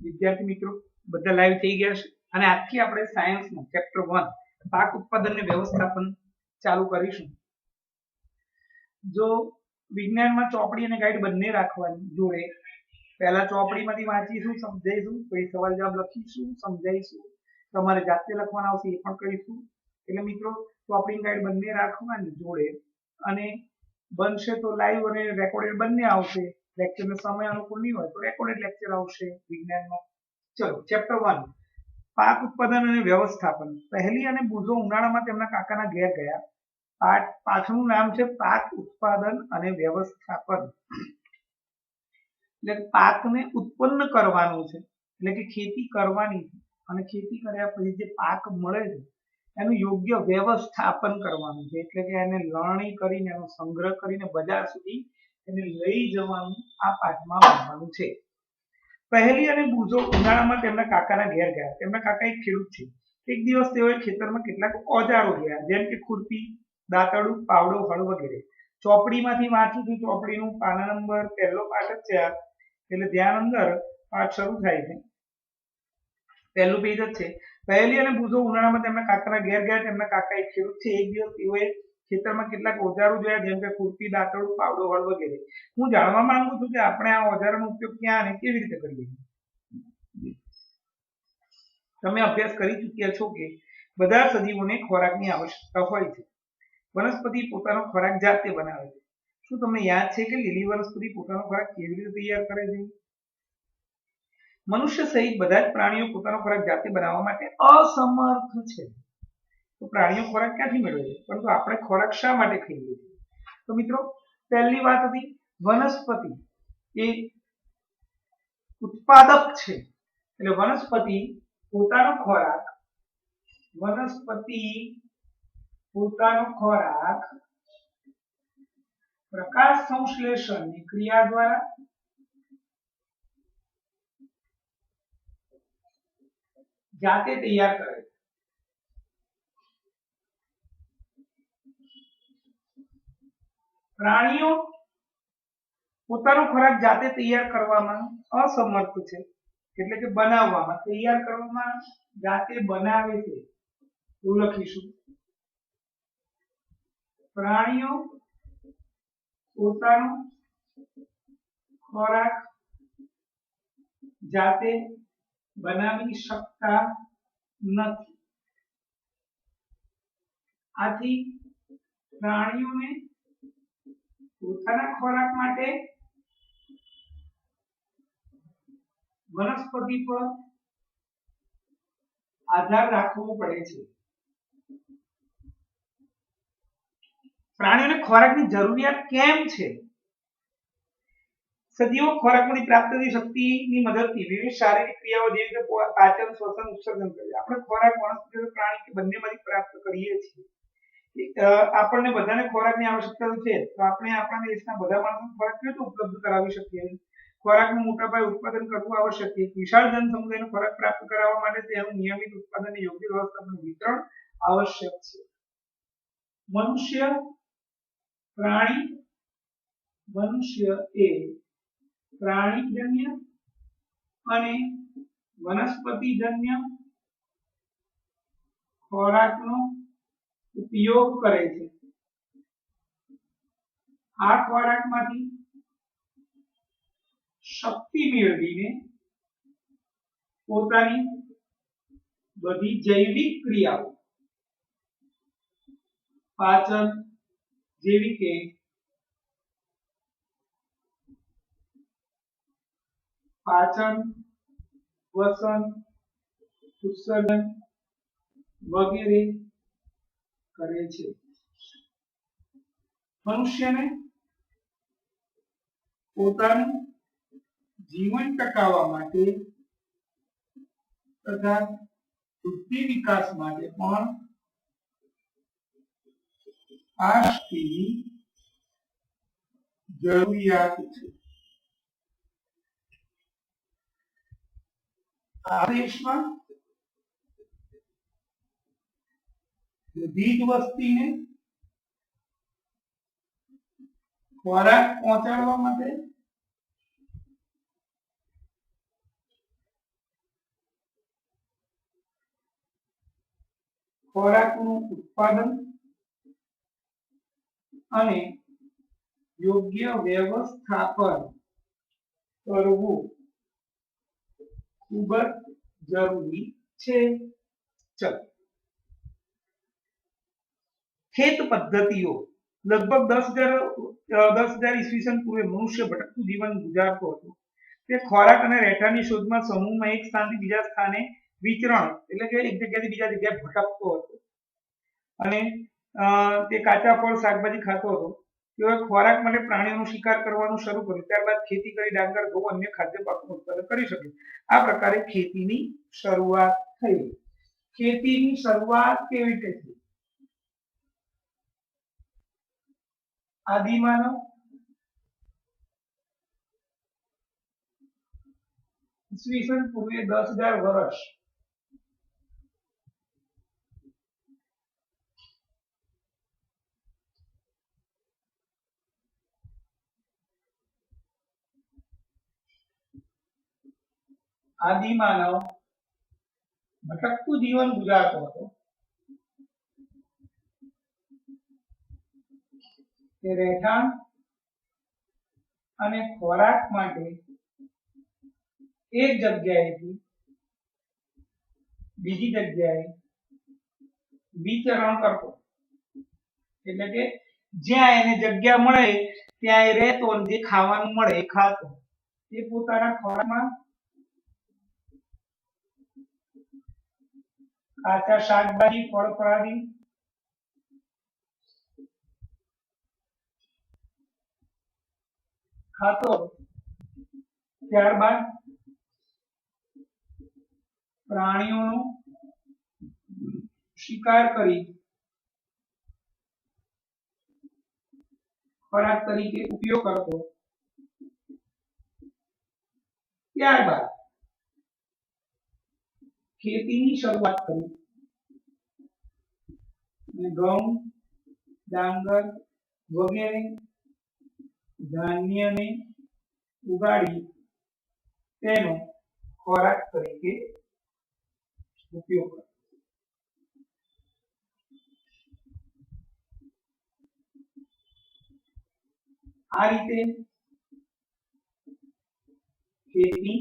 વિદ્યાર્થી મિત્રો બધા લાઈવ થઈ ગયા છે અને આજથી આપણે સાયન્સનું ચેપ્ટર 1 પાક ઉત્પાદન અને વ્યવસ્થાપન ચાલુ કરીશું। જો વિજ્ઞાનમાં ચોપડી અને ગાઈડ બંને રાખવાની જોડે, પહેલા ચોપડીમાંથી વાંચીશું, સમજાઈશું, પછી સવાલ જવાબ લખીશું, સમજાઈશું, તમારે જાતે લખવાના આવશે એ પણ કહીશું। એટલે મિત્રો ચોપડી ગાઈડ બંને રાખવાની જોડે, અને બનશે તો લાઈવ અને રેકોર્ડેડ બંને આવશે। લેક્ચરનો સમય અનુકૂળ નહીં હોય તો રેકોર્ડેડ લેક્ચર આવશે વિજ્ઞાનમાં। ચલો ચેપ્ટર 1 પાક ઉત્પાદન અને વ્યવસ્થાપન। પહેલી અને બુઝો ઉનાળામાં તેમના કાકાના ઘેર ગયા। પાઠનું નામ છે પાક ઉત્પાદન અને વ્યવસ્થાપન। એટલે પાકને ઉત્પન્ન કરવાનું છે, એટલે કે ખેતી કરવાની છે, અને ખેતી કર્યા પછી જે પાક મળે છે એનું યોગ્ય વ્યવસ્થાપન કરવાનું છે, એટલે કે એને લણણી કરીને એનો સંગ્રહ કરીને બજાર સુધી એને લઈ જવાનું આ પાઠમાં ભણવાનું છે। પહેલી અને બુઝો ઉનાળામાં તેમના કાકાના ઘેર ગયા। તેમના કાકા એક ખેડૂત છે। એક દિવસ તેઓએ ખેતરમાં કેટલાક ઓજારો જોયા, જેમ કે ખુરપી, દાંતરડું, પાવડો, હળ વગેરે। ચોપડીમાંથી વાંચું છું, ચોપડીનું પાના નંબર પહેલો પાઠ જ છે, એટલે ધ્યાન અંદર પાઠ શરૂ થાય છે, પહેલું પેજ જ છે। પહેલી અને બુઝો ઉનાળામાં તેમના કાકાના ઘેર ગયા। તેમના કાકા એક ખેડૂત છે। એક દિવસ તેઓએ ખેતરમાં કેટલાક ઓજારો જોયા, જેમ કે ખુરપી, દાંતરડું, પાવડો, હળ વગેરે। હું જાણવા માંગુ છું કે આપણે આ ઓજારોનો ઉપયોગ ક્યાં અને કેવી રીતે કરીએ। તમે અભ્યાસ કરી ચૂક્યા છો કે બધા સજીવોને ખોરાકની આવશ્યકતા હોય છે। વનસ્પતિ પોતાનો ખોરાક જાતે બનાવે છે। શું તમને યાદ છે કે લીલી વનસ્પતિ પોતાનો ખોરાક કેવી રીતે તૈયાર કરે છે? મનુષ્ય સહિત બધા જ પ્રાણીઓ પોતાનો ખોરાક જાતે બનાવવા માટે અસમર્થ છે। તો પ્રાણીઓ ખોરાક ક્યાંથી મેળવે છે, પરંતુ આપણે ખોરાક શા માટે ખાઈએ છીએ? તો મિત્રો પહેલી વાત હતી, વનસ્પતિ એ ઉત્પાદક છે, એટલે વનસ્પતિ પોતાનો ખોરાક પ્રકાશ સંશ્લેષણની ક્રિયા દ્વારા જાતે તૈયાર કરે છે। પ્રાણીઓ પોતાનો ખોરાક જાતે તૈયાર કરવામાં અસમર્થ છે, એટલે કે બનાવવામાં, તૈયાર કરવામાં જાતે બનાવે છે, એવું લખીશું। પ્રાણીઓ પોતાનો ખોરાક જાતે બનાવી શકતા નથી। આથી પ્રાણીઓને પોતાના ખોરાક માટે વનસ્પતિ પર આધાર રાખવો પડે છે। પ્રાણીઓને ખોરાકની જરૂરિયાત કેમ છે? સજીવો ખોરાકની પ્રાપ્ત થતી શક્તિની મદદથી વિવિધ શારીરિક ક્રિયાઓ જેવી કે પાચન, શ્વસન, ઉત્સર્જન કરે છે। આપણે ખોરાક વનસ્પતિ અને પ્રાણી કે બંનેમાંથી પ્રાપ્ત કરીએ છીએ। આપણને બધાને ખોરાકની આવશ્યકતા છે, તો આપણે આપણા દેશના બધા માણસોને ખોરાક કેવી રીતે ઉપલબ્ધ કરાવી શકીએ? ખોરાકનું મોટા પાયે ઉત્પાદન કરવું આવશ્યક છે। વિશાળ જનસમુદાયને ખોરાક પ્રાપ્ત કરાવવા માટે તેનું નિયમિત ઉત્પાદન અને યોગ્ય વ્યવસ્થાપન વિતરણ આવશ્યક છે। મનુષ્ય એ પ્રાણીજન્ય અને વનસ્પતિજન્ય ખોરાકનો ઉપયોગ કરે છે। આ ખોરાકમાંથી શક્તિ મેળવીને પોતાની બધી જૈવિક ક્રિયાઓ, પાચન જેવી કે પાચન, શ્વસન, ઉત્સર્જન વગેરે કરે છે। મનુષ્યને પોતાનું જીવન ટકાવવા માટે તથા બુદ્ધિ વિકાસ માટે પણ આ શક્તિની જરૂરિયાત છે। આ દેશમાં બધી જ વસ્તીને ખોરાક પહોંચાડવા માટે ખોરાકનું ઉત્પાદન અને યોગ્ય વ્યવસ્થાપન કરવું ખૂબ જ જરૂરી છે. ચલો, ખેત પદ્ધતિઓ. લગભગ 10,000 ઈસવીસન પૂર્વે મનુષ્ય ભટકતું જીવન ગુજારતો હતો. તે ખોરાક અને રહેઠાણની શોધમાં સમૂહમાં એક સ્થાનથી બીજા સ્થાને વિચરણ એટલે કે એક જગ્યાથી બીજા જગ્યાએ ભટકતો હતો અને તે કાચા ફળ શાકભાજી ખાતો હતો. તેઓએ ખોરાક માટે પ્રાણીઓનો શિકાર કરવાનું શરૂ કર્યું. ત્યારબાદ ખેતી કરી ડાંગર, ઘઉં, અન્ય ખાદ્ય પાકોનું ઉત્પાદન કરી શક્યું. આ પ્રકારે ખેતીની શરૂઆત થઈ. ખેતીની શરૂઆત કેવી રીતે થઈ? આદિમાનવ ઈસવીસન પૂર્વે 10,000 વર્ષ આદિમાનવ ભટકતું જીવન ગુજારતો હતો. તે રહેઠાણ અને ખોરાક માટે એક જગ્યાએથી બીજી જગ્યાએ વિચરણ કરતો. એટલે કે જ્યાં એને જગ્યા મળે ત્યાં એ રહેતો અને જે ખાવાનું મળે એ ખાતો. તે પોતાના ખોરાકમાં કાચા શાકભાજી, ફળ ફળાદી ખાતો. ત્યારબાદ પ્રાણીઓનો શિકાર કરી ખોરાક તરીકે ઉપયોગ કરતો. ત્યારબાદ ખેતીની શરૂઆત કરી. ઘઉં, ડાંગર વગેરે ધાન્યને ઉગાડી તેનો ખોરાક તરીકે ઉપયોગ કરતો. આ રીતે ખેતી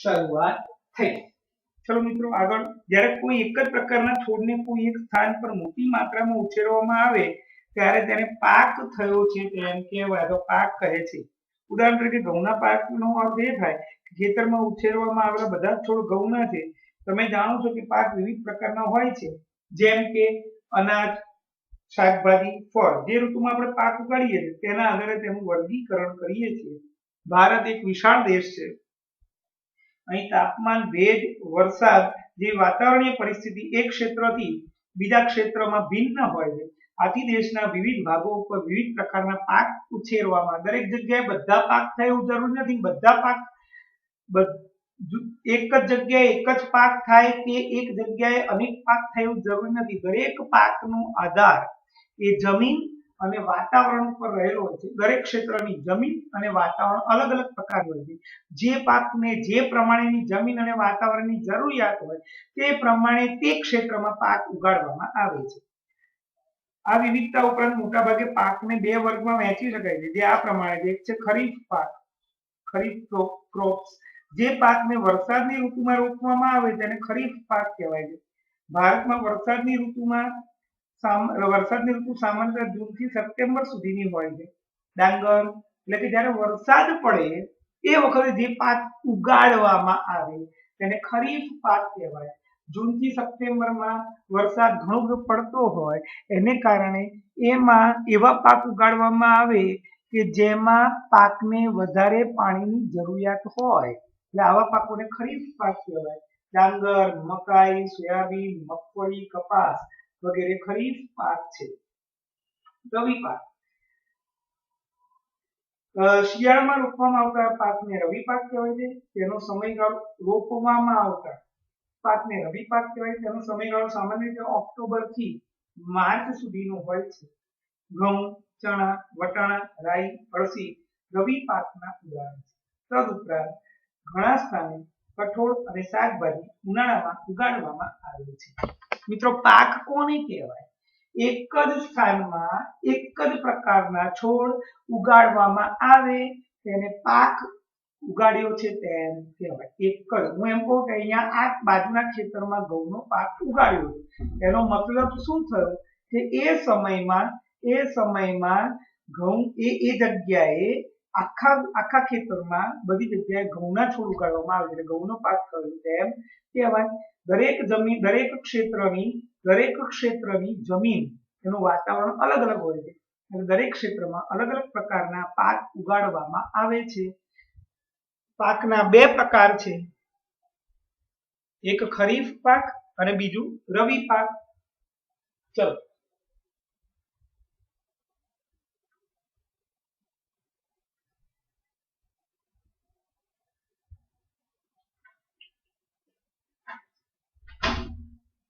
શરૂઆત થઈ. ચલો મિત્રો, આગળ જ્યારે કોઈ એક જ પ્રકારના છોડને કોઈ એક સ્થાન પર મોટી માત્રામાં ઉછેરવામાં આવે ત્યારે તેને પાક થયો છે તેમ કહેવાય. તો પાક કહે છે. ઉદાહરણ તરીકે ઘઉંના પાકનો અર્થ એ થાય કે ખેતરમાં ઉછેરવામાં આવેલા બધા જ છોડ ઘઉંના છે. તમે જાણો છો કે પાક વિવિધ પ્રકારના હોય છે, જેમ કે અનાજ, શાકભાજી, ફળ. જે ઋતુમાં આપણે પાક ઉગાડીએ છીએ તેના આધારે તેનું વર્ગીકરણ કરીએ છીએ. ભારત એક વિશાળ દેશ છે. અહીં તાપમાન, ભેજ, વરસાદ જેવી વાતાવરણીય પરિસ્થિતિ એક ક્ષેત્રથી બીજા ક્ષેત્રમાં ભિન્ન હોય છે. આથી દેશના વિવિધ ભાગો ઉપર વિવિધ પ્રકારના પાક ઉછેરવામાં. દરેક જગ્યાએ બધા પાક થાય એવું જરૂર નથી. બધા પાક એક જ જગ્યાએ એક જ પાક થાય કે એક જગ્યાએ અનેક પાક થાય એવું જરૂર નથી. દરેક પાકનો આધાર એ જમીન અને વાતાવરણ ઉપર રહેલો હોય છે. દરેક ક્ષેત્રની જમીન અને વાતાવરણ અલગ અલગ પ્રકારનું હોય છે. જે પાકને જે પ્રમાણેની જમીન અને વાતાવરણની જરૂરિયાત હોય તે પ્રમાણે તે ક્ષેત્રમાં પાક ઉગાડવામાં આવે છે. આ વિવિધતા ઉપરાંત મોટાભાગે પાકને બે વર્ગમાં વહેંચી શકાય છે, જે આ પ્રમાણે છે. એક છે ખરીફ પાક, ખરીફ ક્રોપ્સ. જે પાકને વરસાદની ઋતુમાં રોપવામાં આવે તેને ખરીફ પાક કહેવાય છે. ભારતમાં વરસાદની ઋતુ સામાન્ય જૂનથી સપ્ટેમ્બર સુધીની હોય છે. ડાંગર એટલે કે જ્યારે વરસાદ પડે એ વખતે જે પાક ઉગાડવામાં આવે તેને ખરીફ પાક કહેવાય. જૂનથી સપ્ટેમ્બરમાં વરસાદ ઘણો પડતો હોય એને કારણે એમાં એવા પાક ઉગાડવામાં આવે કે જેમાં પાકને વધારે પાણીની જરૂરિયાત હોય, એટલે આવા પાકોને ખરીફ પાક કહેવાય. ડાંગર, મકાઈ, સોયાબીન, મગફળી, કપાસ વગેરે ખરીફ પાક છે. રવિ પાક. શિયાળામાં રોપવામાં આવતા પાકને રવિ પાક કહેવાય છે. તેનો સમયગાળો રોપવામાં આવતા પાકને રવિ પાક કહેવાય. તેનો સમયગાળો સામાન્ય રીતે ઓક્ટોબર થી માર્ચ સુધીનો હોય છે. ઘઉં, ચણા, વટાણા, રાઈ, અળસી રવિ પાકના ઉદાહરણ છે. તદુપરાંત ઘણા સ્થાને કઠોળ અને શાકભાજી ઉનાળામાં ઉગાડવામાં આવે છે. મિત્રો પાક કોને કહેવાય? એક જ સ્થાનમાં એક જ પ્રકારના છોડ ઉગાડવામાં આવે તેને પાક ઉગાડ્યો છે તેમ કહેવાય. એક જ, હું એમ કહું કે અહીંયા આ બાજુના ખેતરમાં ઘઉંનો પાક ઉગાડ્યો છે, એનો મતલબ શું થયો કે એ સમયમાં ઘઉં એ જગ્યાએ આખા ખેતરમાં બધી જગ્યાએ ઘઉંના છોડ ઉગાડવામાં આવે એટલે ઘઉંનો પાક થયો તેમ કહેવાય. દરેક ક્ષેત્રની જમીન એનું વાતાવરણ અલગ અલગ હોય છે અને દરેક ક્ષેત્રમાં અલગ અલગ પ્રકારના પાક ઉગાડવામાં આવે છે. પાકના બે પ્રકાર છે, એક ખરીફ પાક અને બીજું રવિ પાક. ચલો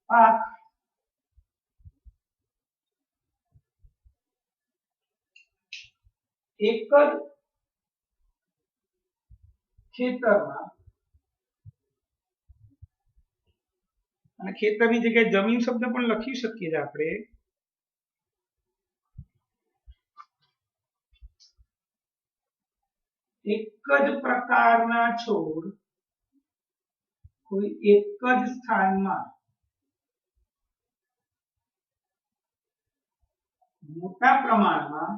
પાક એક જ ખેતરમાં, અને ખેતરની જગ્યાએ જમીન શબ્દ પણ લખી શકીએ છીએ આપણે. એક જ પ્રકારના છોડ કોઈ એક જ સ્થાનમાં મોટા પ્રમાણમાં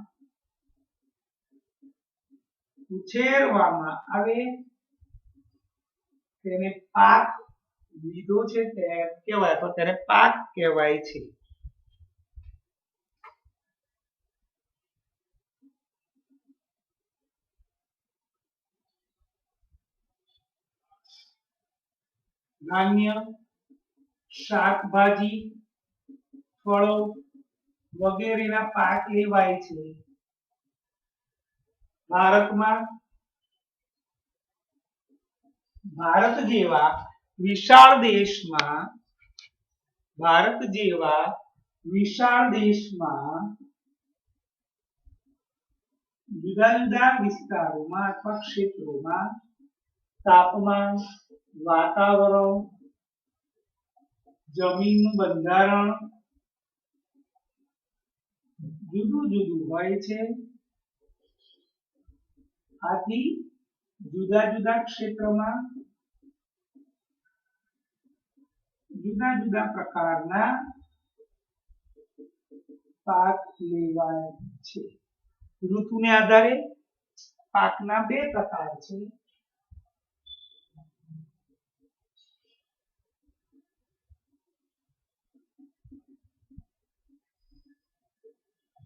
ઉછેરવામાં આવે તેને પાક લીધો છે તેમ કહેવાય, તો તેને પાક કહેવાય છે. ધાન્ય, શાકભાજી, ફળો વગેરેના પાક લેવાય છે. ભારત જેવા વિશાળ દેશમાં જુદા જુદા વિસ્તારોમાં અથવા ક્ષેત્રોમાં તાપમાન, વાતાવરણ, જમીનનું બંધારણ જુદું જુદું હોય છે. આથી જુદા જુદા ક્ષેત્રમાં જુદા જુદા પ્રકારના પાક લેવાય છે. ઋતુને આધારે પાકના બે પ્રકાર છે.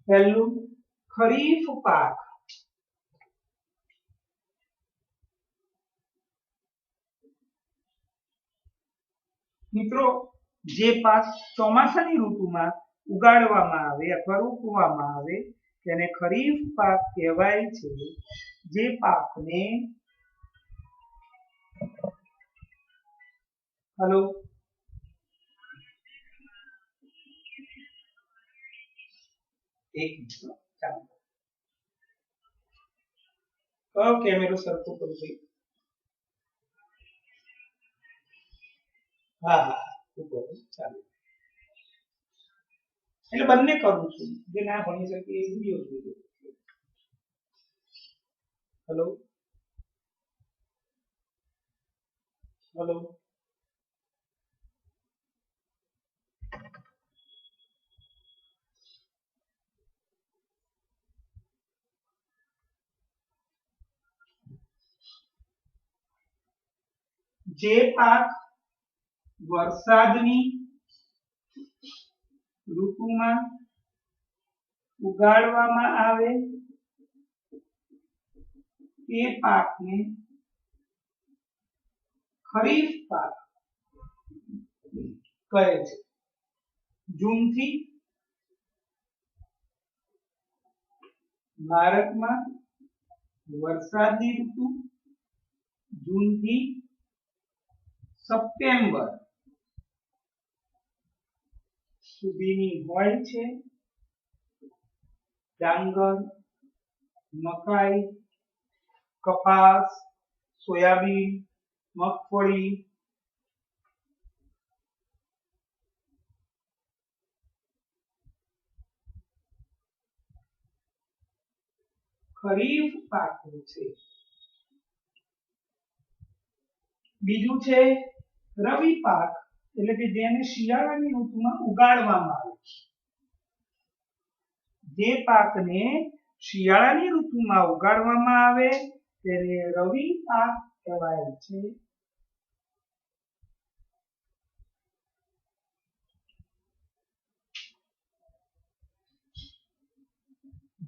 પહેલું ખરીફ પાક. મિત્રો જે પાક ચોમાસાની ઋતુમાં ઉગાડવામાં આવે અથવા રોપવામાં આવે તેને ખરીફ પાક કહેવાય છે. જે પાકને કયો કેમેરો સરખો કરું છું? હા ચાલો. એટલે બંને કરું છું, જે ના ભણી શકે એ વિડિયો જોજો. હેલો. જે પાક વરસાદની ઋતુમાં ઉગાડવામાં આવે તે પાકને ખરીફ પાક કહે છે. જૂનથી ભારતમાં વરસાદની ઋતુ જૂનથી સપ્ટેમ્બર સુધીની હોય છે. ડાંગર, મકાઈ, કપાસ, સોયાબીન મગફળી, ખરીફ પાકો છે. બીજું છે રવિ પાક, એટલે કે જેને શિયાળાની ઋતુમાં ઉગાડવામાં આવે છે. જે પાકને શિયાળાની ઋતુમાં ઉગાડવામાં આવે તેને રવિ પાક કહેવાય છે.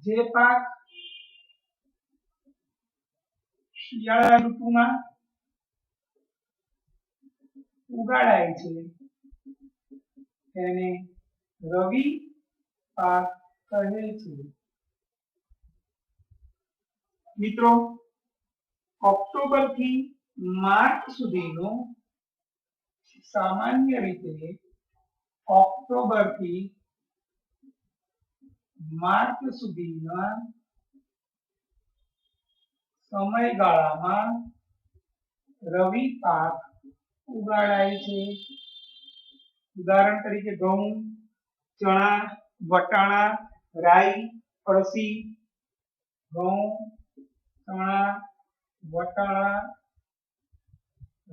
જે પાક શિયાળાની ઋતુમાં ઉગાડાય છે તેને રવિ પાક કહે છે. મિત્રો, ઓક્ટોબર થી માર્ચ સુધીનો સામાન્ય રીતે ઓક્ટોબર થી માર્ચ સુધીના સમયગાળામાં રવિ પાક ઉગાડાય છે. ઉદાહરણ તરીકે ઘઉં, ચણા, વટાણા, રાઈ, અળસી. ઘઉં, ચણા, વટાણા,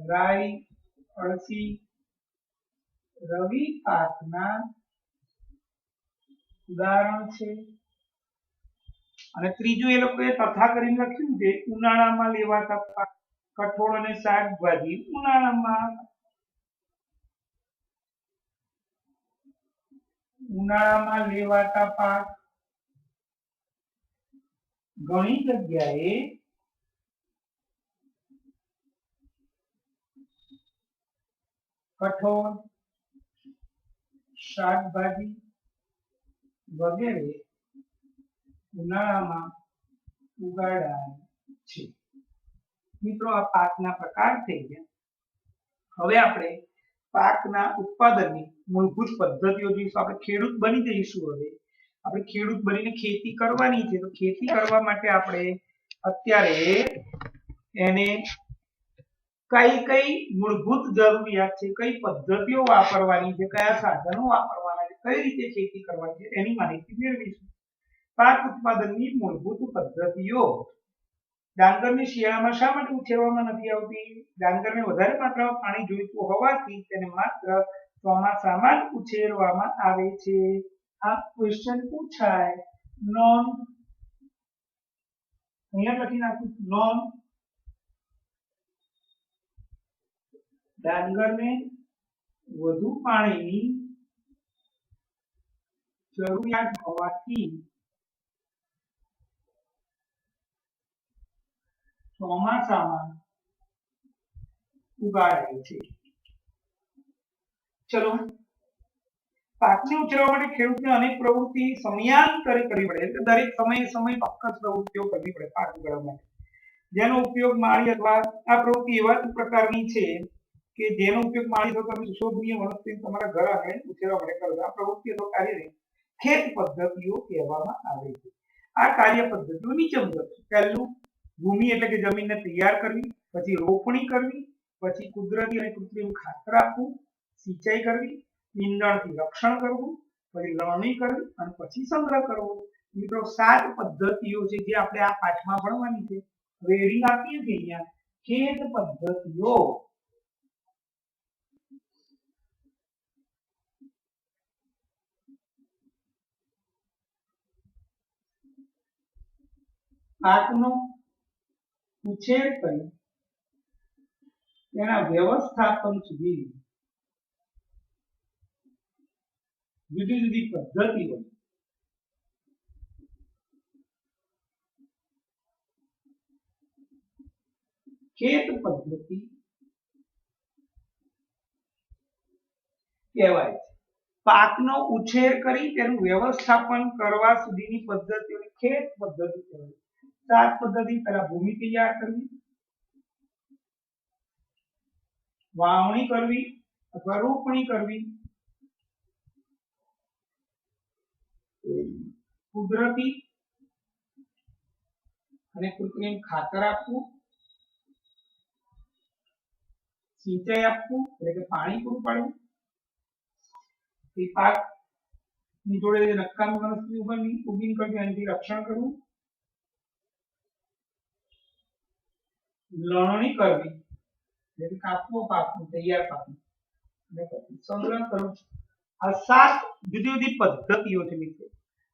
રાઈ, અળસી રવિ પાકના ઉદાહરણ છે. અને ત્રીજું એ લોકોએ તથા કરીને લખ્યું છે ઉનાળામાં લેવાતા પાક, કઠોળ અને શાકભાજી ઉનાળામાં લેવાતા પાક. ઘણી જગ્યાએ કઠોળ, શાકભાજી વગેરે ઉનાળામાં ઉગાડાય છે. મિત્રો, આ પાકના પ્રકાર થઈ ગયા. હવે આપણે પાકના ઉત્પાદનની મૂળભૂત પદ્ધતિઓ જોઈશું. આપણે ખેડૂત બની જઈશું. હવે આપણે ખેડૂત બનીને ખેતી કરવાની છે. તો ખેતી કરવા માટે આપણે અત્યારે એને કઈ મૂળભૂત જરૂરિયાત છે, કઈ પદ્ધતિઓ વાપરવાની છે, કયા સાધનો વાપરવાના છે, કઈ રીતે ખેતી કરવાની છે એની માહિતી મેળવીશું. પાક ઉત્પાદનની મૂળભૂત પદ્ધતિઓ. ડાંગરને શિયાળામાં શા માટે ઉછેરવામાં નથી આવતી? ડાંગરને વધારે માત્રામાં પાણી જોઈતું હોવાથી તેને માત્ર ચોમાસામાં જ ઉછેરવામાં આવે છે. આ ક્વેશ્ચન પૂછાય. નોન, અહીંયા લખી નાખું નોન. ડાંગરને વધુ પાણીની જરૂરિયાત હોવાથી ચોમાસામાં ઉગાડાય છે. ચલો, પાકને ઉછેરવા માટે ખેડૂતને અનેક પ્રવૃત્તિ સમયાંતરે કરવી પડે. એટલે દરેક સમય ચોક્કસ પ્રવૃત્તિઓ કરવી પડે પાક ઉગાડવા માટે. જેનો ઉપયોગ માળી અથવા આ પ્રવૃત્તિ એવા પ્રકારની છે કે જેનો ઉપયોગ માળી અથવા સુશોભનીય વનસ્પતિ તમારા ઘર આંગણે ઉછેરવા માટે કરો. આ પ્રવૃત્તિ અથવા કાર્યને ખેત પદ્ધતિઓ કહેવામાં આવે છે. આ કાર્ય પદ્ધતિઓ નીચે મુજબ છે. પહેલું, ભૂમિ એટલે કે જમીનને તૈયાર કરવી. પછી રોપણી કરવી. પછી કુદરતી અને કૃત્રિમ ખાતર આપવું. સિંચાઈ કરવી. નીંદણથી રક્ષણ કરવું. પછી લણણી કરવી અને પછી સંગ્રહ કરવો. મિત્રો, 7 પદ્ધતિઓ છે જે આપણે આ પાઠમાં ભણવાની છે. રેડિંગ આપીએ છીએ અહીંયા ખેત પદ્ધતિઓ. પાકનો ઉછેર કરી તેના વ્યવસ્થાપન સુધી જુદી જુદી પદ્ધતિઓ ખેત પદ્ધતિ કહેવાય છે. પાકનો ઉછેર કરી તેનું વ્યવસ્થાપન કરવા સુધીની પદ્ધતિઓને ખેત પદ્ધતિ કહેવાય છે. 7 પદ્ધતિ. પહેલા ભૂમિ તૈયાર કરવી, વાવણી કરવી અથવા રોપણી કરવી, કુદરતી અને કૃત્રિમ ખાતર આપવું, સિંચાઈ આપવું એટલે કે પાણી પૂરું પાડવું, એ પાકની જોડે નકામી વનસ્પતિ ઊભી કરવી એનાથી રક્ષણ કરવું, લણણી કરવી એટલે કે કાપવો પાકનું તૈયાર પાકનું અને પછી સંગ્રહ કરવો. આ 7 જુદી જુદી પદ્ધતિઓ છે મિત્રો.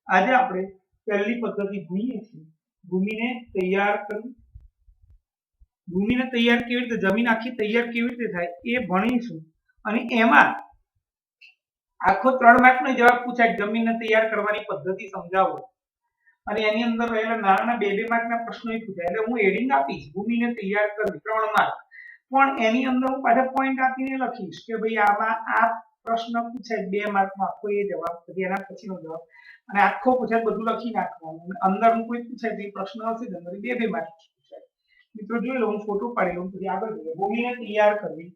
આજે આપણે પહેલી પદ્ધતિ ભણીએ છીએ, ભૂમિને તૈયાર કરવી. ભૂમિને તૈયાર કેવી રીતે, જમીન આખી તૈયાર કેવી રીતે થાય એ ભણીશું. અને એમાં આખો 3 માર્કનો જવાબ પૂછાય, જમીનને તૈયાર કરવાની પદ્ધતિ સમજાવો. અને એની અંદર રહેલા નાના 2-2 માર્કના પ્રશ્નો પૂછાય. એટલે હું હેડિંગ આપીશ, ભૂમિને તૈયાર કરવી 3 માર્ક, પણ એની અંદર હું પાછા પોઈન્ટ આપીને લખીશ કે ભાઈ આમાં આ પ્રશ્ન પૂછાય 2 માર્કમાં, આખો એ જવાબ, પછી એના પછીનો જવાબ, અને આખો પૂછાય બધું લખી નાખવાનું. અંદર હું કોઈ પૂછાય તો પ્રશ્ન હશે તો અંદર 2-2 માર્ક પૂછાય. મિત્રો જોઈ લો, હું ફોટો પાડી લઉં પછી આગળ જોઈએ. ભૂમિને તૈયાર કરવી.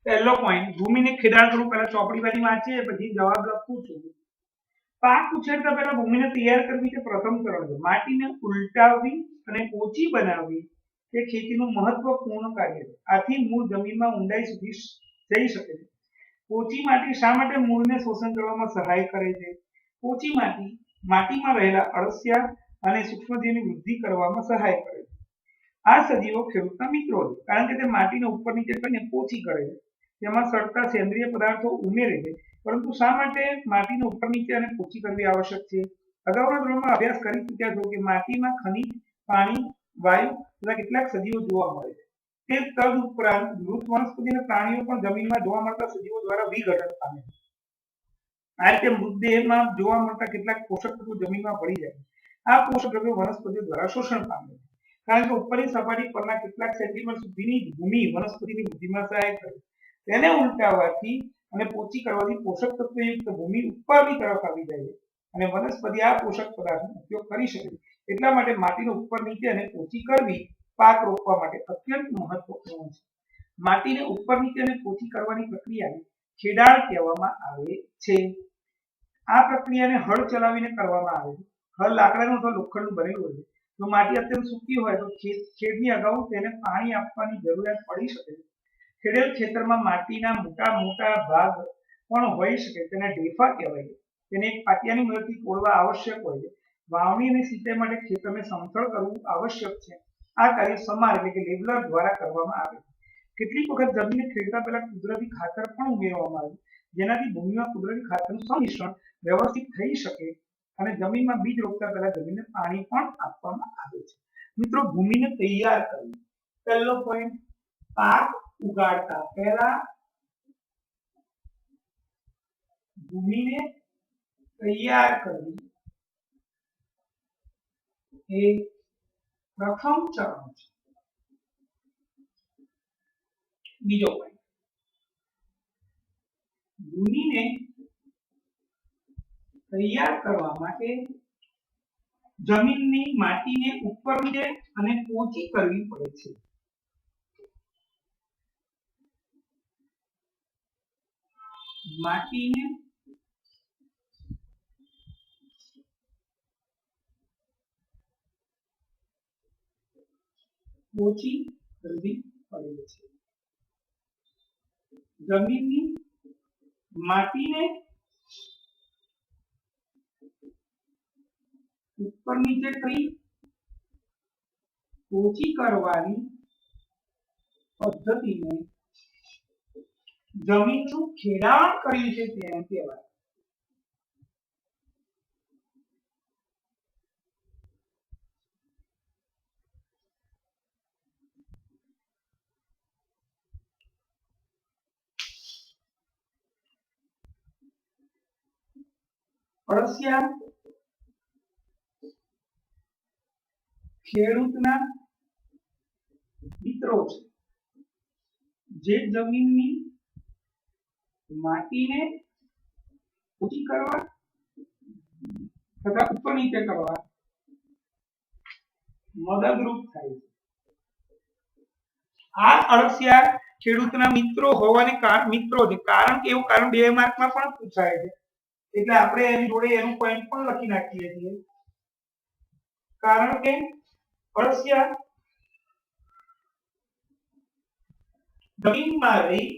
પહેલો પોઈન્ટ, ભૂમિને ખેડાણ કરવું. પહેલા ચોપડીમાંથી વાંચીએ પછી જવાબ લખું છું. પાક ઉછેરતા પહેલા ભૂમિને તૈયાર કરવી તે પ્રથમ ચરણ છે. માટીને ઉલટાવવી અને પોચી બનાવવી તે ખેતીનું મહત્વપૂર્ણ કાર્ય છે. આથી મૂળ જમીનમાં ઊંડાઈ સુધી જઈ શકે છે. પોચી માટી શા માટે મૂળને શોષણ કરવામાં સહાય કરે છે? પોચી માટી માટીમાં રહેલા અળસિયા અને સૂક્ષ્મજીવની વૃદ્ધિ કરવામાં સહાય કરે છે. આ સજીવો ખેડૂતના મિત્રો છે, કારણ કે તે માટીને ઉપર નીચે કરીને પોચી કરે છે, તેમાં સડતા સેન્દ્રિય પદાર્થો ઉમેરે છે. પરંતુ શા માટે માટીને ઉપર નીચે અને પોચી કરવી આવશ્યક છે? અગાઉના ધોરણમાં અભ્યાસ કરી ચૂક્યા છો કે માટીમાં ખનિજ, પાણી, વાયુ તથા કેટલાક સજીવો જોવા મળે છે. તે તદુપરાંત મૃત વનસ્પતિ અને પ્રાણીઓ પણ જમીનમાં જોવા મળતા સજીવો દ્વારા વિઘટન પામે છે. આ રીતે મૃતદેહમાં જોવા મળતા કેટલાક પોષક તત્વો જમીનમાં ભળી જાય છે. આ પોષક તત્વો વનસ્પતિઓ દ્વારા શોષણ પામે છે, કારણ કે ઉપરની સપાટી પરના કેટલાક સેન્ટીમીટર સુધીની ભૂમિ વનસ્પતિની વૃદ્ધિમાં સહાય કરે છે. તેને ઉલટાવવાથી અને પોચી કરવાથી પોષક તત્વયુક્ત ભૂમિ ઉપરની તરફ આવી જાય છે અને વનસ્પતિ આ પોષક પદાર્થનો ઉપયોગ કરી શકે છે. એટલા માટે માટીને ઉપર નીચે અને પોચી કરવી પાક રોપવા માટે અત્યંત મહત્વપૂર્ણ છે. માટીને ઉપર નીચે અને પોચી કરવાની પ્રક્રિયાને ખેડાણ કહેવામાં આવે છે. આ પ્રક્રિયાને હળ ચલાવીને કરવામાં આવે છે. હળ લાકડાનું અથવા લોખંડનું બનેલું હોય છે. જો માટી અત્યંત સૂકી હોય તો ખેડની અગાઉ તેને પાણી આપવાની જરૂરિયાત પડી શકે છે. ખેડેલ ખેતરમાં માટીના મોટા મોટા ભાગ પણ હોઈ શકે, તેને ઢેફા કહેવાય છે. તેને એક પાટિયાની મદદથી તોડવા આવશ્યક હોય છે. વાવણી અને સિંચાઈ માટે ખેતરને સમતળ કરવું આવશ્યક છે. આ કાર્ય સમાર એટલે કે લેવલર દ્વારા કરવામાં આવે છે. કેટલીક વખત જમીનને ખેડતા પહેલા કુદરતી ખાતર પણ ઉમેરવામાં આવે છે, જેનાથી ભૂમિમાં કુદરતી ખાતરનું સંમિશ્રણ વ્યવસ્થિત થઈ શકે અને જમીનમાં બીજ રોપતા પહેલા જમીનને પાણી પણ આપવામાં આવે છે. મિત્રો, ભૂમિને તૈયાર કરવી. પહેલો પોઈન્ટ, પાક ઉગાડતા પહેલા ભૂમિને તૈયાર કરવી એ પ્રથમ ચરણ છે. બીજો પોઈન્ટ, ભૂમિને તૈયાર કરવા માટે જમીનની માટીને ઉપર નીચે અને પોચી કરવી પડે છે. માટીને પોચી કરવી પડે છે. જમીનની માટીને ઉપર નીચે કરી ઓછી કરવાની પદ્ધતિને જમીનનું ખેડાણ કર્યું છે તેને કહેવાય. અળસિયા ખેડૂતના મિત્રો છે, જે જમીનની માટીને ઊંચી કરવા તથા ઉપર નીચે કરવા મદદરૂપ થાય છે. આ અળસિયા ખેડૂતના મિત્રો હોવાને મિત્રો છે, કારણ કે એવું કારણ 2 માર્કમાં પણ પૂછાય છે, એટલે આપણે એની જોડે એનું પોઈન્ટ પણ લખી નાખીએ છીએ. કારણ કે અળસિયા જમીનમાં રહી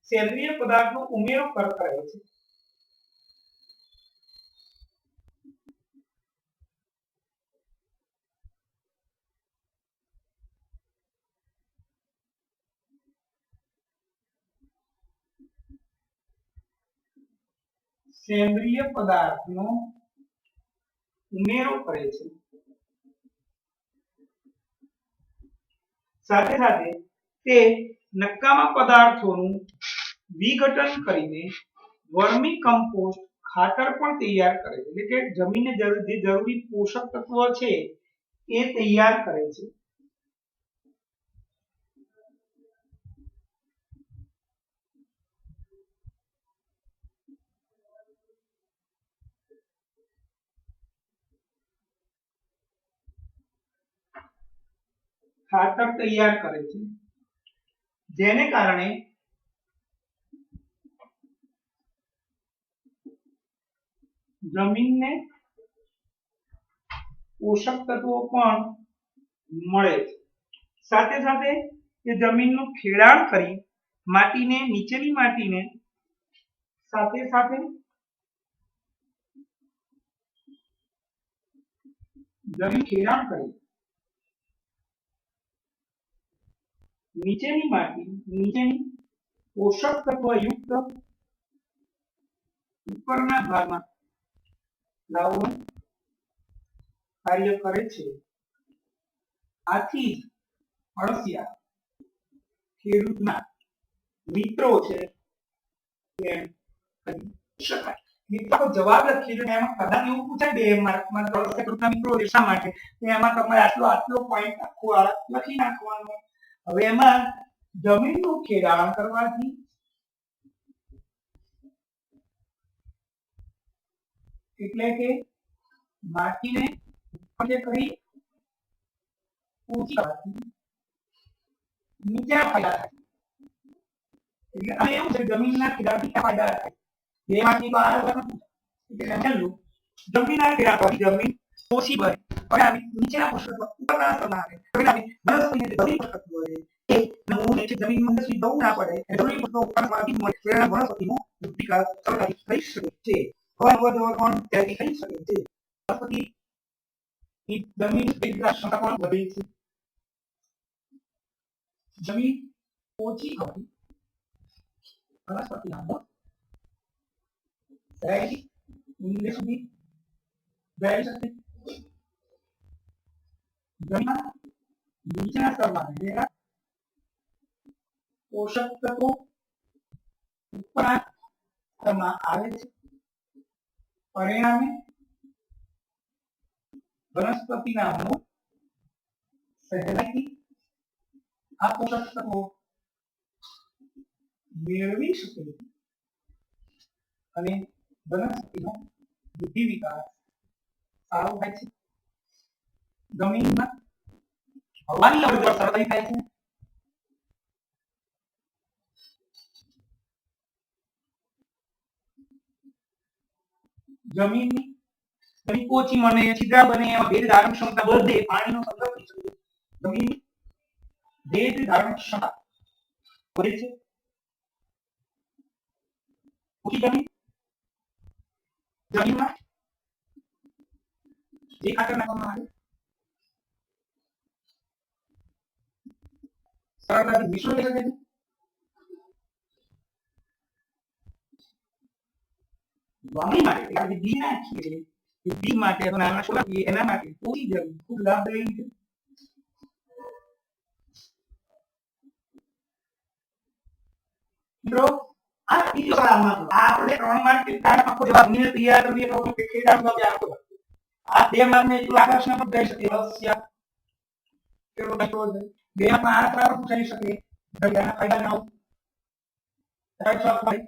સેન્દ્રિય પદાર્થનો ઉમેરો કરતા રહે છે. સેન્દ્રિય પદાર્થનો ઉમેરો કરે છે. સાથે સાથે તે નકામા પદાર્થોનું વિઘટન કરીને વર્મી કમ્પોસ્ટ ખાતર પણ તૈયાર કરે છે. એટલે કે જમીનને જે જરૂરી પોષક તત્વો છે એ તૈયાર કરે છે. ખાતર તૈયાર કરે છે, જેને કારણે જમીનને પોષક તત્વો પણ મળે છે. સાથે સાથે તે જમીનનું ખેડાણ કરી માટીને નીચેની માટીને સાથે સાથે જમીન ખેડાણ કરી નીચેની પોષક તત્વ યુક્ત ઉપરના ભાગમાં લાવવાનું કાર્ય કરે છે. આથી અળસિયા ખેડૂતના મિત્રો છે એમ કહી શકાય. મિત્રો જવાબ લખી દો, એમાં કદાચ એવું પૂછાય 2 માર્કમાં ખેડૂતના મિત્રો શા માટે, એમાં તમારે આટલો પોઈન્ટ આખો લખી નાખવાનો. હવે એમાં જમીનનું ખેડાણ કરવાથી એટલે કે માટીને ઉપર કરી ઊંચી કરવાથી નીચે ફાયદા થાય. એટલે આ એવું છે, જમીનના ખેડાણથી ફાયદા થાય. બે માંથી બહાર એટલે પહેલું જમીનના ખેડાણ કરવાથી જમીન ઓછી બને, અને નીચેના પોષક તત્વો ઉપરના સ્તરના આવે. પરિણામે વનસ્પતિને જરૂરી પોષક તત્વો છે એ મૂળને જમીનમાં સુધી જવું ના પડે, જરૂરી પોષક તત્વો ઉપરના સ્તરમાંથી મળે. પરિણામે વનસ્પતિનો વિકાસ સરળતાથી થઈ શકે છે. અવરજવર પણ ત્યાંથી થઈ શકે છે. વનસ્પતિની જમીન ક્ષમતા પણ વધે છે. જમીન ઓછી હોવાથી વનસ્પતિના મૂળ સહેલાઈથી ઊંડે સુધી જઈ શકે. જમીનના નીચેના સ્તરમાં રહેલા પોષક તત્વો ઉપરના સ્તરમાં આવે છે. પરિણામે વનસ્પતિના મૂળ સહેલાઈથી આ પોષક તત્વો મેળવી શકે છે અને વનસ્પતિનો વૃદ્ધિ વિકાસ સારો થાય છે. જમીનમાં હવાની અવરજવર સરળતાથી થાય છે. જમીન ઓછી મને છિદ્રા બને, એમાં ભેજ ધારણ ક્ષમતા વધે, પાણીનો સંગ્રહ થઈ શકે. જમીન ભેજ ધારણ ક્ષમતા વધે છે. સૂકી જમીન જમીનમાં જે ખાતર નાખવામાં આવે સરળતાથી મિશ્ર થઈ શકે છે. વાવણી માટે આપણે બી નાખીએ છીએ એ બી માટે અથવા નાના છોડ આપીએ એના માટે ઓછી જમીન ખૂબ લાભદાયી છે. મિત્રો આ બીજો સવાલ હતો. આ આપણે 3 માર્ક કે 4 માર્ક જવાબને તૈયાર કરીએ તો કે ખેડાનો જવાબ આપો. આ 2 માર્ક ને એટલું આકર્ષણ પણ કરી શકે રહસ્ય કેવો બેઠો છે. 2 માં આ પ્રકાર પૂછાઈ શકે દરિયાના ફાયદા જણાવો. રાઈટ જવાબ હોય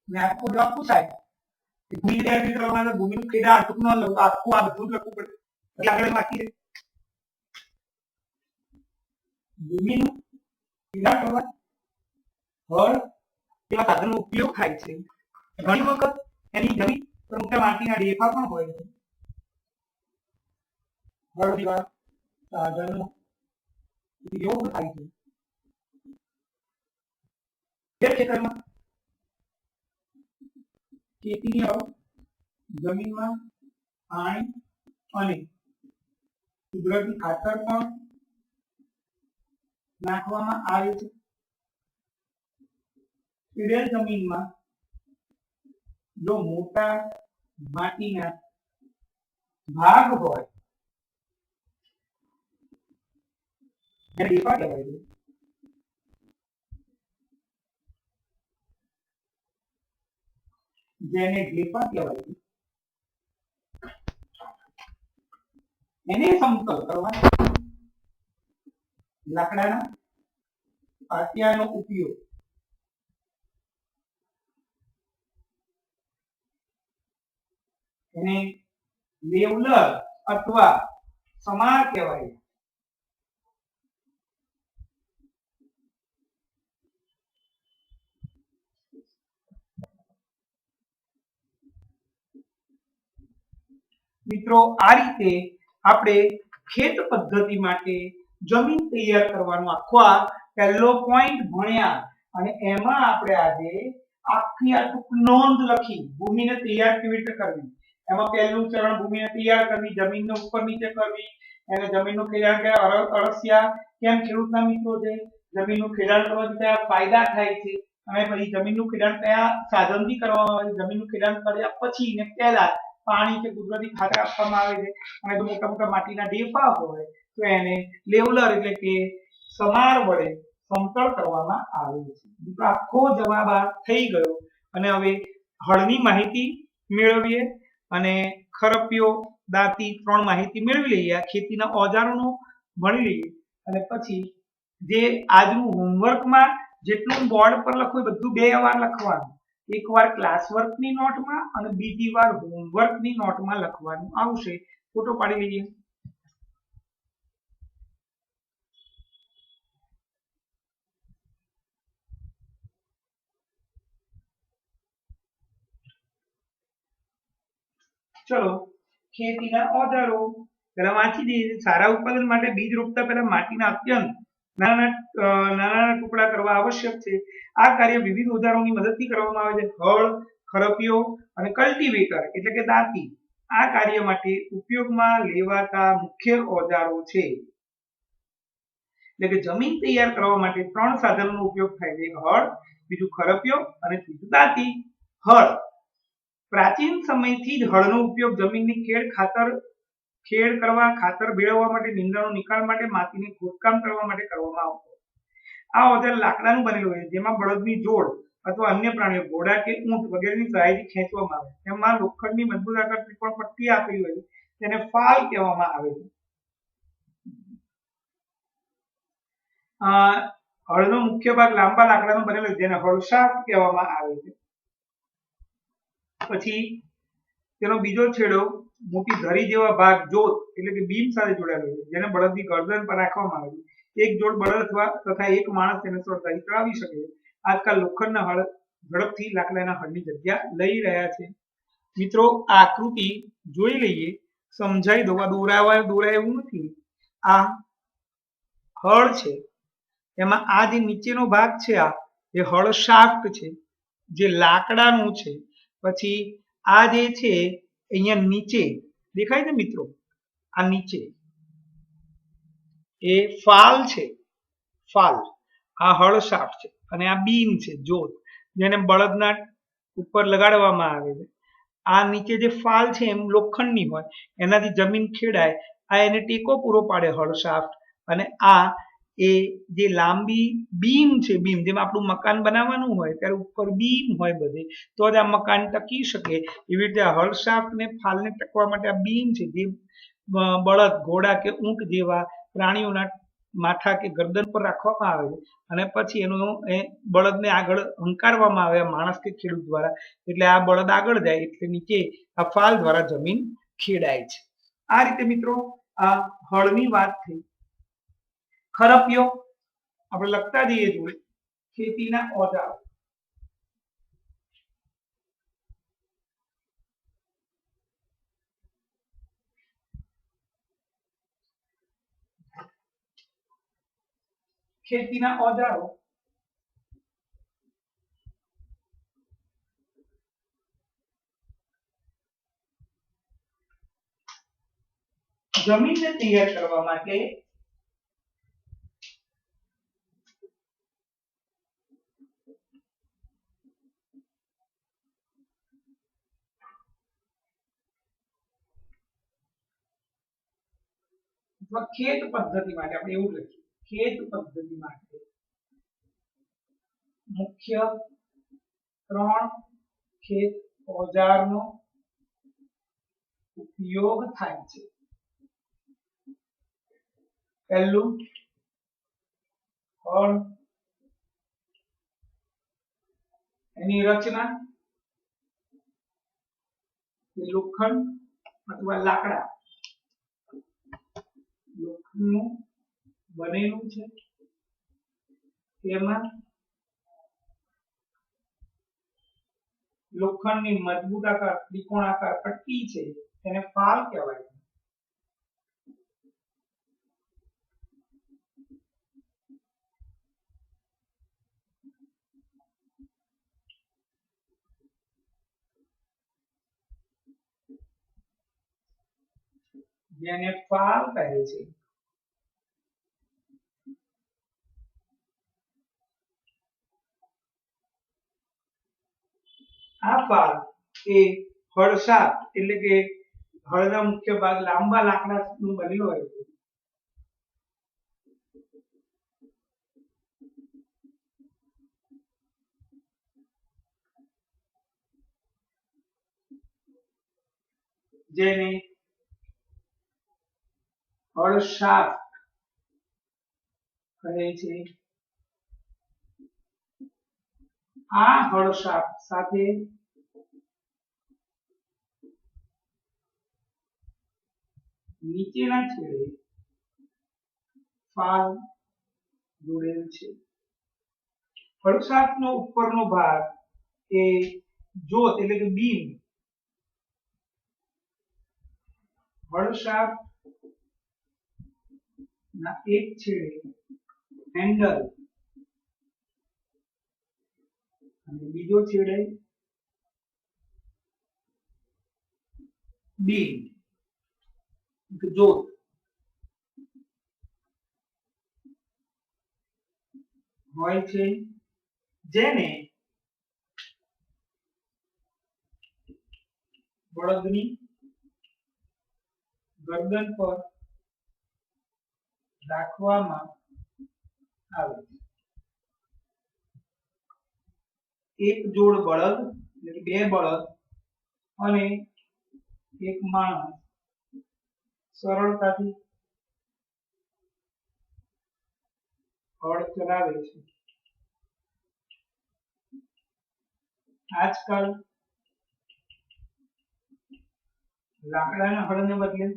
ને આખો જવાબ પૂછાય કે ભૂમિ તૈયાર કરવાના ભૂમિનું ખેડા ટૂંકમાં લખવું આખું આ બધું લખવું પડે. એટલે આગળ બાકી છે ભૂમિનું ખેડા કરવા હળ એવા સાધનનો ઉપયોગ થાય છે. ઘણી વખત એની જમીન પર મોટા માટીના ડેફા પણ હોય છે. હળ જેવા સાધનનો ઉપયોગ થાય છે. ખેતરમાં ખેતીની આવક જમીનમાં પાણી અને કુદરતી ખાતર પણ નાખવામાં આવે છે. ખેડેલ જમીનમાં જો મોટા માટીના ભાગ હોય એને ડેપા કહેવાય છે. જેને ડેપા કહેવાય છે એને સમતલ કરવા લાકડાના પાટિયાનો ઉપયોગ એને લેવલર અથવા સમાર કહેવાય. મિત્રો આ રીતે આપણે ખેત પદ્ધતિ માટે જમીન તૈયાર કરવાનો આખો આ પહેલો પોઈન્ટ ભણ્યા અને એમાં આપણે આજે આખી આ નોંધ લખી ભૂમિને તૈયાર કેવી રીતે કરવી. એમાં પહેલું ચરણ ભૂમિને તૈયાર કરવી, જમીનને ઉપર નીચે કરવી, એને જમીનનું ખેડાણ કયા અળસિયા કેમ ખેડૂતના મિત્રો છે, જમીનનું ખેડાણ કરવાથી કયા ફાયદા થાય છે અને પછી જમીનનું ખેડાણ કયા સાધનથી કરવામાં આવે છે, જમીનનું ખેડાણ કર્યા પછી ને પહેલા પાણી કે કુદરતી ખાતર આપવામાં આવે છે અને જો મોટા મોટા માટીના ડેફા હોય તો એને લેવલર એટલે કે સમાર વડે સમતળ કરવામાં આવે છે. આખો જવાબ આ થઈ ગયો અને હવે હળની માહિતી મેળવીએ અને ખરપિયો દાંતી 3 માહિતી મેળવી લઈએ. આ ખેતીના ઓજારોનો ભણી લઈએ અને પછી જે આજનું હોમવર્કમાં જેટલું બોર્ડ પર લખવું બધું 2 વાર લખવાનું. એકવાર ક્લાસ વર્કની નોટમાં અને બીજી વાર હોમવર્કની નોટમાં લખવાનું આવશે. ફોટો પાડી લઈએ. ચલો ખેતીના ઓજારો પહેલા વાંચી દઈએ. સારા ઉત્પાદન માટે બીજ રોપતા પહેલા માટીના અત્યંત નાના ટુકડા કરવા આવશ્યક છે. આ કાર્ય વિવિધ ઓજારોની મદદથી કરવામાં આવે છે. હળ, ખરપિયો અને કલ્ટિવેટર એટલે કે દાંતી આ કાર્ય માટે ઉપયોગમાં લેવાતા મુખ્ય ઓજારો છે. એટલે કે જમીન તૈયાર કરવા માટે 3 સાધનોનો ઉપયોગ થાય છે. હળ, બીજું ખરપિયો અને ત્રીજું દાંતી. હળ પ્રાચીન સમયથી જ હળનો ઉપયોગ જમીનની ખેડ કરવા, ખાતર ભેળવવા માટે, નીંદણનો નિકાલ માટે, માટીને ખોદકામ કરવા માટે કરવામાં આવતો. આ ઓજાર લાકડાનું બનેલું હોય જેમાં બળદની જોડ અથવા અન્ય પ્રાણીઓ ઘોડા કે ઊંટ વગેરેની સહાયથી ખેંચવામાં આવે. તેમાં લોખંડની મજબૂત આકાર ત્રિકોણ પટ્ટી આપેલી હોય તેને ફાલ કહેવામાં આવે છે. હળનો મુખ્ય ભાગ લાંબા લાકડાનો બનેલો જેને હળશાફ્ટ કહેવામાં આવે છે. પછી તેનો બીજો છેડો મોટી ધરી જેવા ભાગ જોત એટલે કે બીમ સાથે જોડાયેલો છે જેને બળદની ગરદન પર રાખવામાં આવે છે. એક જોડ બળદ અથવા તથા એક માણસ તેને સરળતાથી ચલાવી શકે છે. આજકાલ લોખંડના હળ ઝડપથી લાકડાના હળની જગ્યા લઈ રહ્યા છે. મિત્રો આ આકૃતિ જોઈ લઈએ, સમજાવી દો. દોરાય એવું નથી. આ હળ છે, એમાં આ જે નીચેનો ભાગ છે આ એ હળ શાફ્ટ છે જે લાકડાનું છે, પછી આ જે છે અહીંયા નીચે દેખાય છે મિત્રો, આ નીચે એ ફાલ છે, ફાલ, આ હળસાફ છે, અને આ બીમ છે, જોત, જેને બળદના ઉપર લગાડવામાં આવે છે. આ નીચે જે ફાલ છે એમ લોખંડની હોય, એનાથી જમીન ખેડાય, આ એને ટેકો પૂરો પાડે હળસાફ્ટ, અને આ એ જે લાંબી બીમ છે, બીમ જેમ આપણું મકાન બનાવવાનું હોય ત્યારે ઉપર બીમ હોય બધે, તો જ આ મકાન ટકી શકે. એવી રીતે હળસાફ્ટ ને ફાલને ટકવા માટે આ બીમ છે, જે બળદ, ઘોડા કે ઊંટ જેવા પ્રાણીઓના માથા કે ગરદન પર રાખવામાં આવે છે, અને પછી એનું બળદને આગળ હંકારવામાં આવે માણસ કે ખેડૂત દ્વારા, એટલે આ બળદ આગળ જાય એટલે નીચે આ ફાલ દ્વારા જમીન ખેડાય છે. આ રીતે મિત્રો આ હળની વાત થઈ. ખરપિયો આપણે લખતા જઈએ જોડે, ખેતીના ઓજારો. ખેતીના ઓજારો જમીનને તૈયાર કરવા માટે અથવા ખેત પદ્ધતિ માટે આપણે એવું લખીએ, ખેત પદ્ધતિ માટે મુખ્ય 3 ખેત ઓજારનો ઉપયોગ થાય છે. પહેલું હળ, એની રચના લોખંડ અથવા લાકડા, લોખંડનું બનેલું છે, તેમાં લોખંડની મજબૂત આકાર ત્રિકોણાકાર પટ્ટી છે, તેને ફાલ કહેવાય છે. જેને ફાલ કહે છે. આ ફાલ એ હળસાફ્ટ એટલે કે હળના મુખ્ય ભાગ લાંબા લાકડાનું બનેલો હોય છે. જેને હળસાફ્ટ કહે છે. આ હળસાફ્ટ સાથે નીચેના છેડે ફાલ જોડેલ છે. હળસાફ્ટનો ઉપરનો ભાગ એ જોત એટલે કે બીમ, હળસાફ્ટ ના એક છેડે હેન્ડલ અને બીજો છેડે બીમ જોત હોય છે, જેને બળદની ગરદન પર રાખવામાં આવે છે. એક જોડ બળદ એટલે કે 2 બળદ અને એક માણસ સરળતાથી હળ ચલાવે છે. આજકાલ લાકડાના હળને બદલે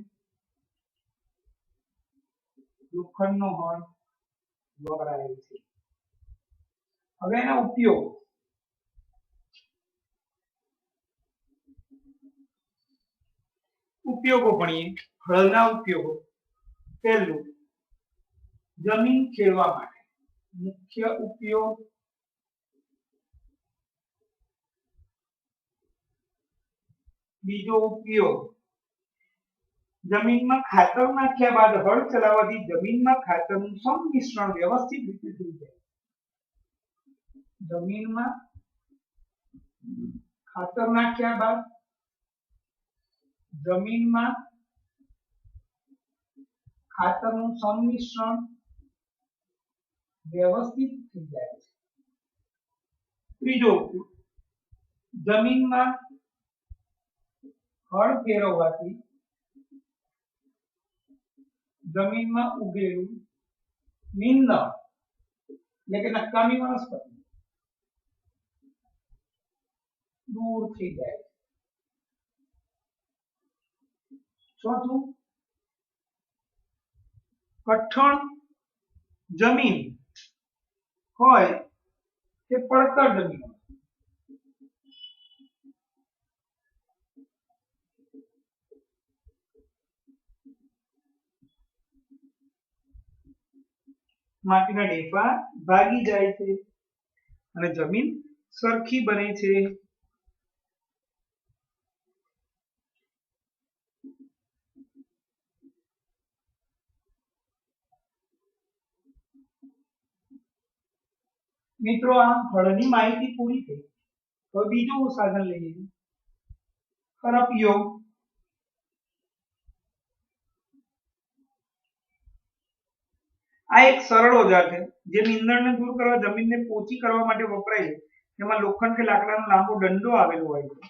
લોખંડનો હળ વપરાય છે. હવે એના ઉપયોગો ભણીએ. હળના ઉપયોગો. પહેલું, જમીન ખેડવા માટે. મુખ્ય ઉપયોગ બીજો ઉપયોગ, જમીનમાં ખાતર નાખ્યા બાદ હળ ચલાવવાથી જમીનમાં ખાતરનું સંમિશ્રણ વ્યવસ્થિત રીતે થઈ જાય. જમીનમાં ખાતર નાખ્યા બાદ જમીનમાં ખાતરનું સંમિશ્રણ વ્યવસ્થિત થઈ જાય છે. ત્રીજો ઉપયોગ, જમીનમાં હળ ફેરવવાથી જમીનમાં ઉગેલું નીંદણ એટલે કે નકામી વનસ્પતિ દૂર થઈ જાય છે. ચોથું, કઠણ જમીન હોય કે પડતર જમીન હોય, માટીના ઢેફા ભાગી જાય છે અને જમીન સરખી બને છે. મિત્રો આ હળની માહિતી પૂરી થઈ. હવે બીજું સાધન લઈએ, કરપીયો. આ એક સરળ ઓજાર છે જે નીંદણને દૂર કરવા, જમીનને પોચી કરવા માટે વપરાય છે. તેમાં લોખંડ કે લાકડાનો લાંબો દંડો આવેલો હોય છે.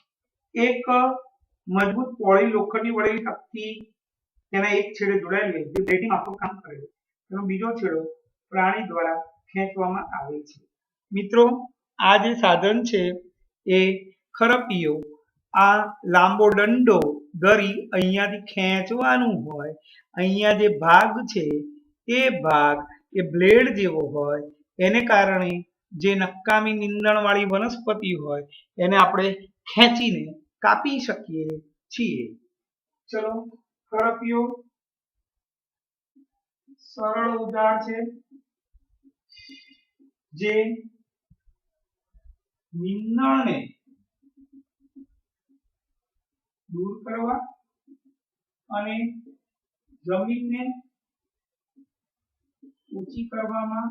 એક મજબૂત પોળી લોખંડની વળેલી તકતી તેના એક છેડે જોડાયેલી હોય જે બ્લેડિંગ આપણું કામ કરે છે. તેનો બીજો છેડો પ્રાણી દ્વારા ખેંચવામાં આવે છે. મિત્રો આ જે સાધન છે એ ખરપિયો, આ લાંબો દંડો ધરી અહીંયાથી ખેંચવાનું હોય, અહીંયા જે ભાગ છે એ ભાગ એ બ્લેડ જેવો હોય, એને કારણે જે નકામી નીંદણ વાળી વનસ્પતિ હોય એને આપણે ખેંચીને કાપી શકીએ છીએ. ચલો, ખરપિયો સરળ ઓજાર છે જે નીંદણને દૂર કરવા અને જમીનને ઊંચી કરવામાં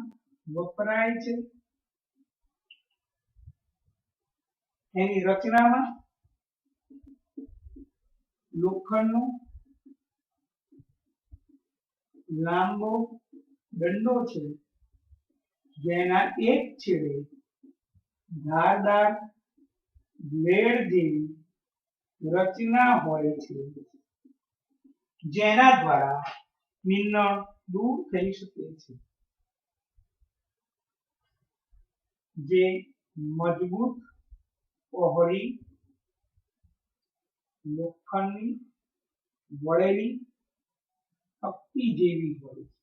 વપરાય છે. એની રચનામાં લોખંડનો લાંબો દંડો છે જેના એક છેડે ધારદાર બ્લેડ જેવી રચના હોય છે જેના દ્વારા નીંદણ દૂર થઈ શકે છે. જે મજબૂત પહોળી લોખંડની વળેલી તકતી જેવી હોય છે.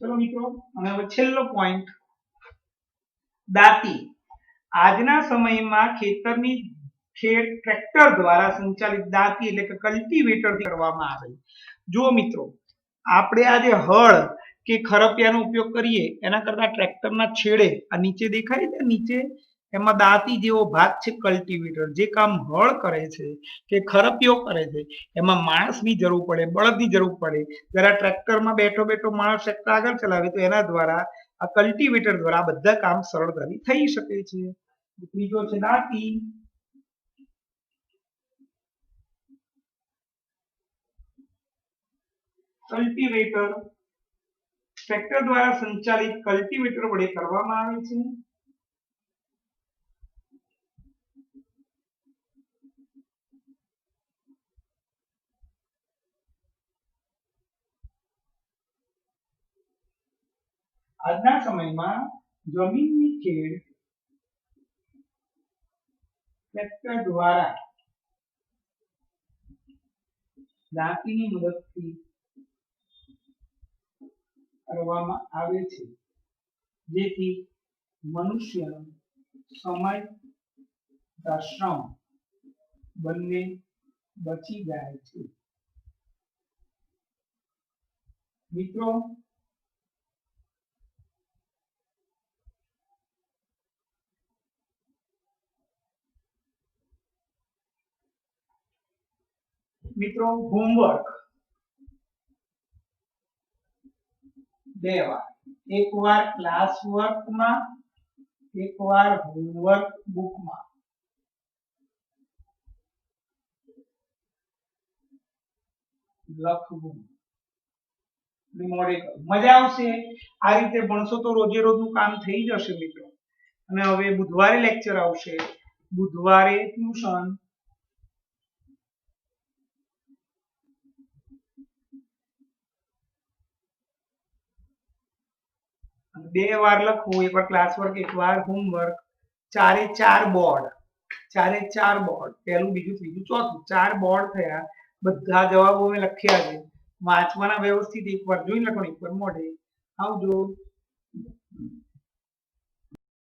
ચલો મિત્રો, અને હવે છેલ્લો પોઈન્ટ, દાંતી. આજના સમયમાં ખેતરની ટ્રેક્ટર દ્વારા સંચાલિત દાંતી એટલે કે કલ્ટિવેટર કરવામાં આવે. જો મિત્રો, આપણે આ જે હળ કે ખરપિયાનો ઉપયોગ કરીએ એના કરતા ટ્રેક્ટરના છેડે આ નીચે દેખાય છે, નીચે એમાં દાંતી જેવો ભાગ છે કલ્ટિવેટર, જે કામ હળ કરે છે કે ખરપિયો કરે છે એમાં માણસની જરૂર પડે, બળદની જરૂર પડે. જરા ટ્રેક્ટરમાં બેઠો બેઠો માણસ ટ્રેક્ટર આગળ ચલાવે તો એના દ્વારા આ કલ્ટિવેટર દ્વારા બધા કામ સરળતાથી થઈ શકે છે. ત્રીજો છે દાંતી. કલ્ટિવેટર ટ્રેક્ટર દ્વારા સંચાલિત કલ્ટિવેટર વડે કરવામાં આવે છે. આજના સમયમાં જમીનની ખેડ ટ્રેક્ટર દ્વારા દાંતીની મદદથી કરવામાં આવે છે જેથી મનુષ્યનો સમય તથા શ્રમ બંને બચી જાય છે. મિત્રો, મિત્રો હોમવર્ક 2 વાર, એક વાર ક્લાસ વર્કમાં, એક વાર હોમવર્ક બુકમાં. લખવું મોડે મજા આવશે. આ રીતે ભણશો તો રોજે રોજનું કામ થઈ જશે મિત્રો. અને હવે બુધવારે લેક્ચર આવશે, બુધવારે ટ્યુશન. બે વાર લખવું, એક વાર ક્લાસ વર્ક, એક વાર હોમવર્ક. 4 એ 4 બોર્ડ, 4 એ 4 બોર્ડ, પહેલું બીજું ત્રીજું ચોથું, 4 બોર્ડ થયા. બધા જવાબો મેં લખ્યા છે. વાંચવાના વ્યવસ્થિત, એક વાર જોઈ લખો, એક વાર મોઢે. આવજો.